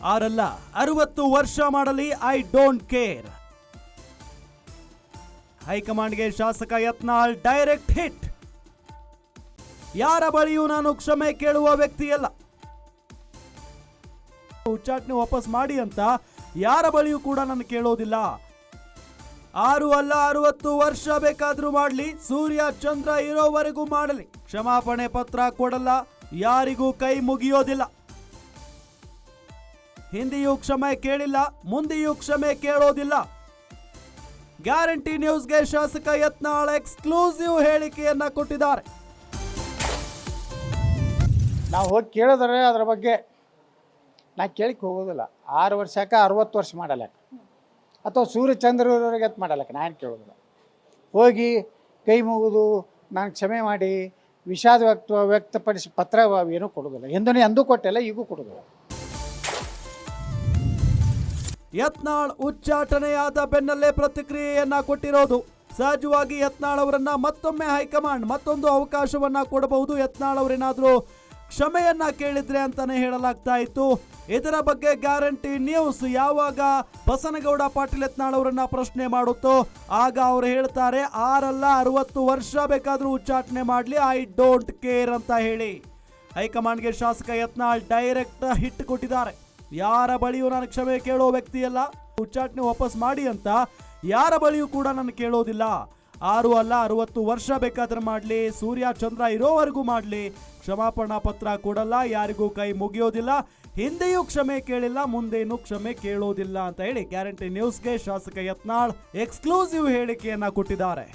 ಆರಲ್ಲ 60 ವರ್ಷ ಮಾಡಲಿ, I don't care. ಹೈಕಮಾಂಡ್ಗೆ ಶಾಸಕ ಯತ್ನಾಳ್ ಡೈರೆಕ್ಟ್ ಹಿಟ್. ಯಾರ ಬಳಿಯೂ ನಾನು ಕ್ಷಮೆ ಕೇಳುವ ವ್ಯಕ್ತಿಯಲ್ಲ. ಉಚ್ಚಾಟನೆ ವಾಪಸ್ ಮಾಡಿ ಅಂತ ಯಾರ ಬಳಿಯೂ ಕೂಡ ನಾನು ಕೇಳೋದಿಲ್ಲ. 6 ಅಲ್ಲ 60 ವರ್ಷ ಬೇಕಾದ್ರೂ ಮಾಡಲಿ, ಸೂರ್ಯ ಚಂದ್ರ ಇರೋವರೆಗೂ ಮಾಡಲಿ, ಕ್ಷಮಾಪಣೆ ಪತ್ರ ಕೊಡಲ್ಲ, ಯಾರಿಗೂ ಕೈ ಮುಗಿಯೋದಿಲ್ಲ. ಹಿಂದೆಯೂ ಕ್ಷಮೆ ಕೇಳಿಲ್ಲ, ಮುಂದೆಯೂ ಕ್ಷಮೆ ಕೇಳೋದಿಲ್ಲ. ಗ್ಯಾರಂಟಿ ನ್ಯೂಸ್ಗೆ ಶಾಸಕ ಯತ್ನಾಳ್ ಎಕ್ಸ್ಕ್ಲೂಸಿವ್ ಹೇಳಿಕೆಯನ್ನ ಕೊಟ್ಟಿದ್ದಾರೆ. ನಾವು ಹೋಗಿ ಕೇಳಿದ್ರೆ ಅದ್ರ ಬಗ್ಗೆ ನಾ ಕೇಳಿಕ್ಕೆ ಹೋಗೋದಿಲ್ಲ. 6 ವರ್ಷಕ್ಕೆ 60 ವರ್ಷ ಮಾಡಲಕ್ಕ, ಅಥವಾ ಸೂರ್ಯಚಂದ್ರವರೆಗೆ ಎತ್ತು ಮಾಡಲಕ್ಕ ನಾನು ಕೇಳೋದಿಲ್ಲ. ಹೋಗಿ ಕೈ ಮುಗಿದು ನಾನು ಕ್ಷಮೆ ಮಾಡಿ ವಿಷಾದ ವ್ಯಕ್ತಪಡಿಸಿ ಪತ್ರ ಏನೂ ಕೊಡೋದಿಲ್ಲ. ಎಂದೂ ಕೊಟ್ಟಿಲ್ಲ, ಈಗೂ ಕೊಡೋದಿಲ್ಲ. ಯತ್ನಾಳ್ ಉಚ್ಚಾಟನೆಯಾದ ಬೆನ್ನಲ್ಲೇ ಪ್ರತಿಕ್ರಿಯೆಯನ್ನ ಕೊಟ್ಟಿರೋದು. ಸಹಜವಾಗಿ ಯತ್ನಾಳ್ ಅವರನ್ನ ಮತ್ತೊಮ್ಮೆ ಹೈಕಮಾಂಡ್ ಮತ್ತೊಂದು ಅವಕಾಶವನ್ನ ಕೊಡಬಹುದು, ಯತ್ನಾಳ್ ಅವರೇನಾದ್ರೂ ಕ್ಷಮೆಯನ್ನ ಕೇಳಿದ್ರೆ ಅಂತಾನೆ ಹೇಳಲಾಗ್ತಾ ಇತ್ತು. ಇದರ ಬಗ್ಗೆ ಗ್ಯಾರಂಟಿ ನ್ಯೂಸ್ ಯಾವಾಗ ಬಸನಗೌಡ ಪಾಟೀಲ್ ಯತ್ನಾಳ್ ಅವರನ್ನ ಪ್ರಶ್ನೆ ಮಾಡುತ್ತೋ ಆಗ ಅವರು ಹೇಳ್ತಾರೆ 6 ಅಲ್ಲ 60 ವರ್ಷ ಬೇಕಾದ್ರೂ ಉಚ್ಚಾಟನೆ ಮಾಡಲಿ, ಐ ಡೋಂಟ್ ಕೇರ್ ಅಂತ ಹೇಳಿ. ಹೈಕಮಾಂಡ್ಗೆ ಶಾಸಕ ಯತ್ನಾಳ್ ಡೈರೆಕ್ಟ್ ಹಿಟ್ ಕೊಟ್ಟಿದ್ದಾರೆ. ಯಾರ ಬಳಿಯೂ ನಾನು ಕ್ಷಮೆ ಕೇಳೋ ವ್ಯಕ್ತಿಯಲ್ಲ, ಉಚ್ಚಾಟನೆ ವಾಪಸ್ ಮಾಡಿ ಅಂತ ಯಾರ ಬಳಿಯೂ ಕೂಡ ನಾನು ಕೇಳೋದಿಲ್ಲ. 6 ಅಲ್ಲ 60 ವರ್ಷ ಬೇಕಾದ್ರೆ ಮಾಡಲಿ, ಸೂರ್ಯ ಚಂದ್ರ ಇರೋವರೆಗೂ ಮಾಡಲಿ, ಕ್ಷಮಾಪಣಾ ಪತ್ರ ಕೊಡಲ್ಲ, ಯಾರಿಗೂ ಕೈ ಮುಗಿಯೋದಿಲ್ಲ, ಹಿಂದೆಯೂ ಕ್ಷಮೆ ಕೇಳಿಲ್ಲ, ಮುಂದೇನೂ ಕ್ಷಮೆ ಕೇಳೋದಿಲ್ಲ ಅಂತ ಹೇಳಿ ಗ್ಯಾರಂಟಿ ನ್ಯೂಸ್ಗೆ ಶಾಸಕ ಯತ್ನಾಳ್ ಎಕ್ಸ್ಕ್ಲೂಸಿವ್ ಹೇಳಿಕೆಯನ್ನ ಕೊಟ್ಟಿದ್ದಾರೆ.